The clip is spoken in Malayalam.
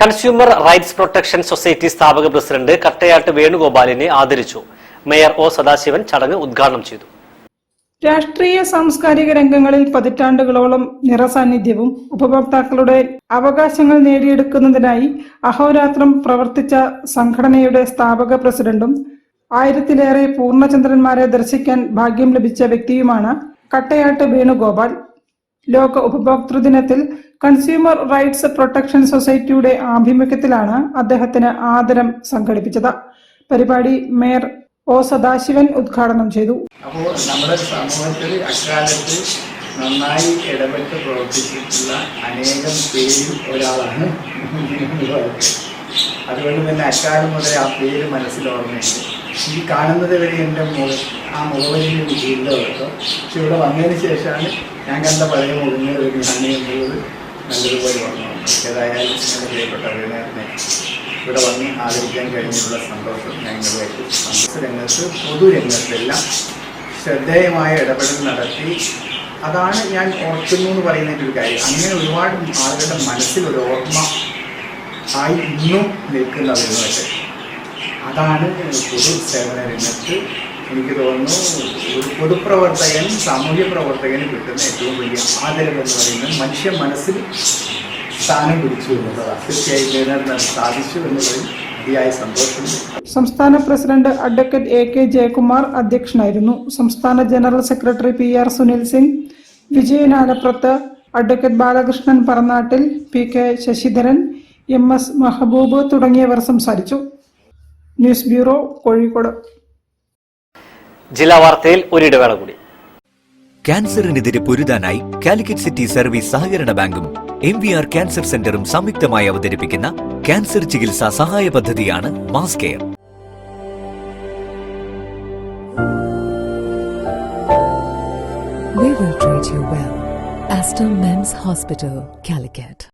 കൺസ്യൂമർ റൈറ്റ്സ് പ്രൊട്ടക്ഷൻ സൊസൈറ്റി സ്ഥാപക പ്രസിഡന്റ് കട്ടയാട്ട് വേണുഗോപാലിനെ ആദരിച്ചു. മേയർ ഒ സദാശിവൻ ചടങ്ങ് ഉദ്ഘാടനം ചെയ്തു. രാഷ്ട്രീയ സാംസ്കാരിക രംഗങ്ങളിൽ പതിറ്റാണ്ടുകളോളം നിറസാന്നിധ്യവും ഉപഭോക്താക്കളുടെ അവകാശങ്ങൾ നേടിയെടുക്കുന്നതിനായി അഹോരാത്രം പ്രവർത്തിച്ച സംഘടനയുടെ സ്ഥാപക പ്രസിഡന്റും 1000-ലേറെ പൂർണ്ണചന്ദ്രന്മാരെ ദർശിക്കാൻ ഭാഗ്യം ലഭിച്ച വ്യക്തിയുമാണ് കട്ടയാട്ട് വേണുഗോപാൽ. ലോക ഉപഭോക്തൃ ദിനത്തിൽ കൺസ്യൂമർ റൈറ്റ്സ് പ്രൊട്ടക്ഷൻ സൊസൈറ്റിയുടെ ആഭിമുഖ്യത്തിലാണ് അദ്ദേഹത്തിന് ആദരം സംഘടിപ്പിച്ചത്. പരിപാടി മേയർ ഒ സദാശിവൻ ഉദ്ഘാടനം ചെയ്തു. അപ്പോൾ നമ്മുടെ സമൂഹത്തിൽ അക്കാലത്ത് നന്നായി ഇടപെട്ട് പ്രവർത്തിച്ചിട്ടുള്ള അനേകം പേരിൽ ഒരാളാണ്. അതുകൊണ്ട് തന്നെ അക്കാലം മുതൽ ആ പേര് മനസ്സിൽ ഓർമ്മയുണ്ട്. ഈ കാണുന്നത് വരെ എൻ്റെ ആ മുഖവലിയിൽ ഇല്ല കേട്ടോ. പക്ഷെ ഇവിടെ വന്നതിന് ശേഷമാണ് ഞാൻ കണ്ട പഴയ മുഖങ്ങൾ ഞാൻ എന്നുള്ളത് നല്ലതുപോലെ ഓർമ്മ. ഏതായാലും എൻ്റെ പ്രിയപ്പെട്ടവരെ ഇവിടെ വന്ന് ആദരിക്കാൻ കഴിഞ്ഞിട്ടുള്ള സന്തോഷം ഞങ്ങളുമായിട്ട് രംഗത്ത് പൊതുരംഗത്തെല്ലാം ശ്രദ്ധേയമായ ഇടപെടൽ നടത്തി. അതാണ് ഞാൻ ഓർക്കുന്നു എന്ന് പറയുന്നതിൻ്റെ ഒരു കാര്യം. അങ്ങനെ ഒരുപാട് ആളുകളുടെ മനസ്സിലൊരു ഓർമ്മ ആയി ഇന്നും നിൽക്കുന്നതെന്നുവെച്ച് അതാണ് പൊതു സേവന രംഗത്ത് എനിക്ക് തോന്നുന്നു ഒരു പൊതുപ്രവർത്തകൻ, സാമൂഹ്യ പ്രവർത്തകന് കിട്ടുന്ന ഏറ്റവും വലിയ ആദരവ് എന്ന് പറയുന്നത് മനുഷ്യ മനസ്സിൽ സ്ഥാനം പിടിച്ചു എന്നുള്ളതാണ്. തീർച്ചയായും നേടാൻ സാധിച്ചു എന്നുള്ളതിൽ അതിയായ സന്തോഷമുണ്ട്. സംസ്ഥാന പ്രസിഡന്റ് അഡ്വക്കേറ്റ് AK ജയകുമാർ അധ്യക്ഷനായിരുന്നു. സംസ്ഥാന general secretary PR Sunil Singh, Vijayan Alappurath, advocate Balakrishnan Paranattil, PK Sasidharan, MS Mehboob തുടങ്ങിയവർ സംസാരിച്ചു. News bureau, Kozhikode. ജില്ലാ വാർത്തയിൽ ഒരിടവേള കൂടി. ക്യാൻസറിനെതിരെ പൊരുതാനായി കാലിക്കറ്റ് സിറ്റി സർവീസ് സഹകരണ ബാങ്കും MVR ക്യാൻസർ സെന്ററും സംയുക്തമായി അവതരിപ്പിക്കുന്ന ക്യാൻസർ ചികിത്സാ സഹായ പദ്ധതിയാണ് mass care. We will treat you well. Astor Men's Hospital, Calicut.